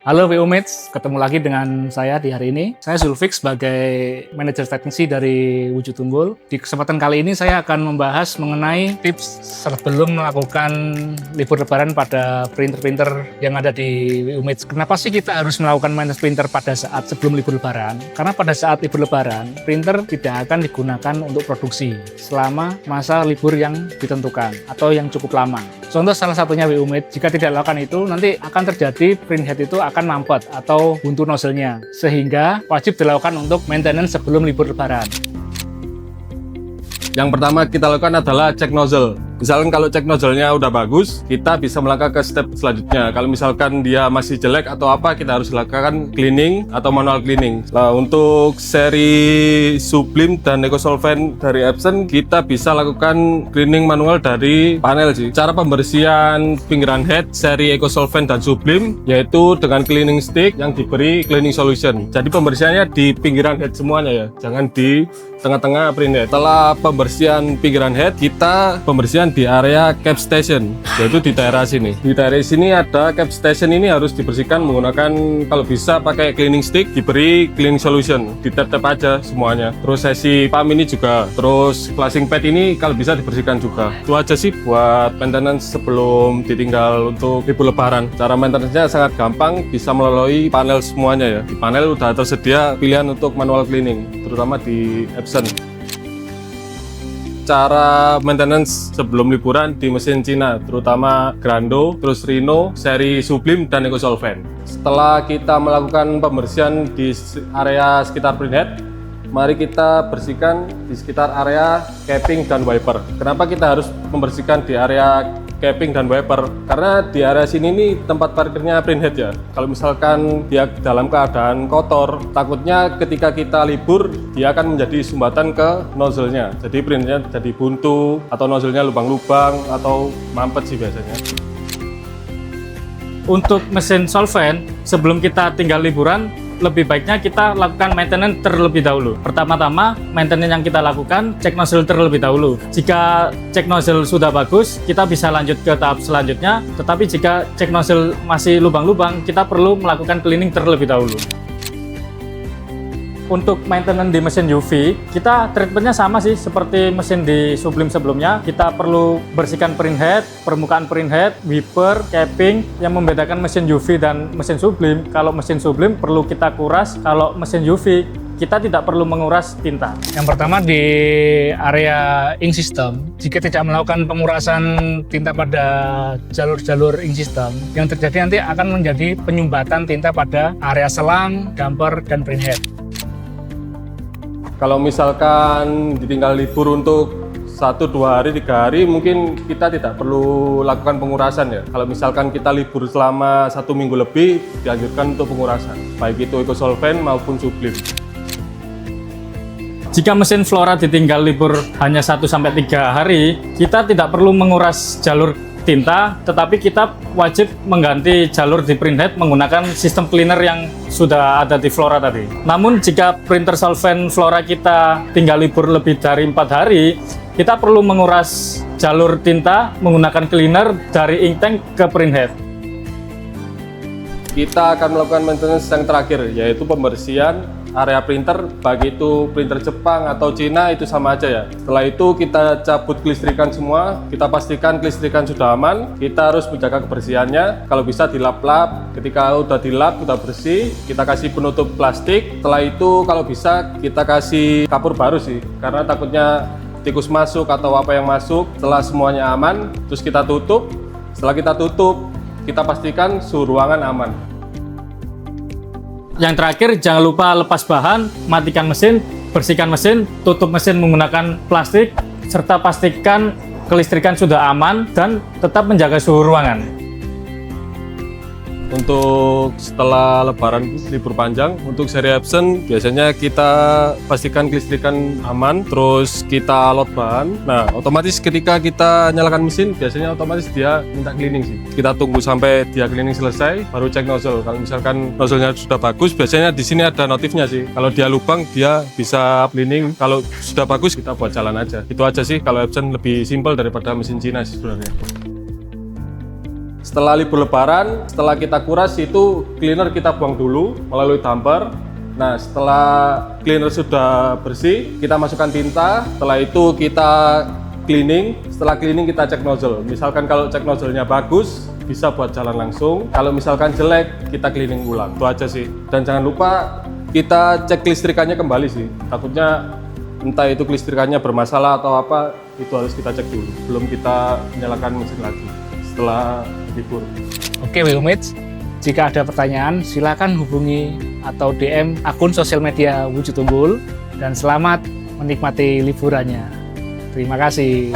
Halo WU Mates, ketemu lagi dengan saya di hari ini. Saya Zulfik sebagai manajer teknisi dari Wujud Unggul. Di kesempatan kali ini saya akan membahas mengenai tips sebelum melakukan libur lebaran pada printer-printer yang ada di WU Mates. Kenapa sih kita harus melakukan maintenance printer pada saat sebelum libur lebaran? Karena pada saat libur lebaran, printer tidak akan digunakan untuk produksi selama masa libur yang ditentukan atau yang cukup lama. Contoh salah satunya WU Mates, jika tidak dilakukan itu, nanti akan terjadi print head itu akan mampet atau buntu nozzle-nya, sehingga wajib dilakukan untuk maintenance sebelum libur lebaran. Yang pertama kita lakukan adalah cek nozzle. Misalkan kalau cek nozzle-nya udah bagus, kita bisa melangkah ke step selanjutnya. Kalau misalkan dia masih jelek atau apa, kita harus lakukan cleaning atau manual cleaning. Nah, untuk seri Sublime dan EcoSolvent dari Epson, kita bisa lakukan cleaning manual dari panel sih. Cara pembersihan pinggiran head seri EcoSolvent dan Sublime yaitu dengan cleaning stick yang diberi cleaning solution. Jadi pembersihannya di pinggiran head semuanya ya, jangan di tengah-tengah print head. Setelah pembersihan pinggiran head, kita pembersihan di area cap station, yaitu di daerah sini. Di daerah sini ada cap station, ini harus dibersihkan menggunakan, kalau bisa pakai cleaning stick, diberi cleaning solution, ditep-tep aja semuanya. Terus sesi pump ini juga, terus flashing pad ini kalau bisa dibersihkan juga. Itu aja sih buat maintenance sebelum ditinggal untuk libur lebaran. Cara maintenance-nya sangat gampang, bisa melalui panel semuanya ya. Di panel udah tersedia pilihan untuk manual cleaning, terutama di Epson. Cara maintenance sebelum liburan di mesin Cina, terutama Grando, terus Rhino, seri Sublime, dan EcoSolvent. Setelah kita melakukan pembersihan di area sekitar print head, mari kita bersihkan di sekitar area capping dan wiper. Kenapa kita harus membersihkan di area capping dan wiper? Karena di area sini nih tempat parkirnya print head ya. Kalau misalkan dia dalam keadaan kotor, takutnya ketika kita libur dia akan menjadi sumbatan ke nozzle-nya. Jadi printnya jadi buntu atau nozzle-nya lubang-lubang atau mampet sih biasanya. Untuk mesin solvent, sebelum kita tinggal liburan, lebih baiknya kita lakukan maintenance terlebih dahulu. Pertama-tama, maintenance yang kita lakukan, cek nozzle terlebih dahulu. Jika cek nozzle sudah bagus, kita bisa lanjut ke tahap selanjutnya. Tetapi jika cek nozzle masih lubang-lubang, kita perlu melakukan cleaning terlebih dahulu. Untuk maintenance di mesin UV, kita treatmentnya sama sih seperti mesin di Sublime sebelumnya. Kita perlu bersihkan print head, permukaan print head, wiper, capping. Yang membedakan mesin UV dan mesin Sublime, kalau mesin Sublime perlu kita kuras, kalau mesin UV kita tidak perlu menguras tinta. Yang pertama di area ink system, jika tidak melakukan pengurasan tinta pada jalur-jalur ink system, yang terjadi nanti akan menjadi penyumbatan tinta pada area selang, damper, dan print head. Kalau misalkan ditinggal libur untuk 1, 2 hari, 3 hari, mungkin kita tidak perlu lakukan pengurasan ya. Kalau misalkan kita libur selama 1 minggu lebih, dianjurkan untuk pengurasan, baik itu EcoSolvent maupun Sublime. Jika mesin Flora ditinggal libur hanya 1-3 hari, kita tidak perlu menguras jalur tinta, tetapi kita wajib mengganti jalur di print head menggunakan sistem cleaner yang sudah ada di Flora tadi. Namun jika printer solvent Flora kita tinggal libur lebih dari 4 hari, kita perlu menguras jalur tinta menggunakan cleaner dari ink tank ke print head. Kita akan melakukan maintenance yang terakhir, yaitu pembersihan area printer, baik itu printer Jepang atau Cina, itu sama aja ya. Setelah itu kita cabut kelistrikan semua, kita pastikan kelistrikan sudah aman. Kita harus menjaga kebersihannya, kalau bisa dilap-lap. Ketika udah dilap, udah bersih, kita kasih penutup plastik. Setelah itu kalau bisa kita kasih kapur baru sih, karena takutnya tikus masuk atau apa yang masuk. Setelah semuanya aman, terus kita tutup. Setelah kita tutup, kita pastikan suhu ruangan aman. Yang terakhir, jangan lupa lepas bahan, matikan mesin, bersihkan mesin, tutup mesin menggunakan plastik, serta pastikan kelistrikan sudah aman dan tetap menjaga suhu ruangan. Untuk setelah lebaran libur panjang, untuk seri Epson biasanya kita pastikan kelistrikan aman, terus kita lot bahan. Nah, otomatis ketika kita nyalakan mesin, biasanya otomatis dia minta cleaning sih. Kita tunggu sampai dia cleaning selesai, baru cek nozzle. Kalau misalkan nozzle-nya sudah bagus, biasanya di sini ada notifnya sih. Kalau dia lubang, dia bisa cleaning. Kalau sudah bagus, kita buat jalan aja. Itu aja sih, kalau Epson lebih simpel daripada mesin Cina sih sebenarnya. Setelah libur lebaran, setelah kita kuras itu cleaner kita buang dulu melalui damper. Nah, setelah cleaner sudah bersih, kita masukkan tinta. Setelah itu kita cleaning. Setelah cleaning kita cek nozzle. Misalkan kalau cek nozzle-nya bagus, bisa buat jalan langsung. Kalau misalkan jelek, kita cleaning ulang. Itu aja sih. Dan jangan lupa kita cek kelistrikannya kembali sih. Takutnya entah itu kelistrikannya bermasalah atau apa, itu harus kita cek dulu. Belum kita nyalakan mesin lagi setelah libur. Oke, Wheelmates. Jika ada pertanyaan, silakan hubungi atau DM akun sosial media Wujud Unggul. Dan selamat menikmati liburannya. Terima kasih.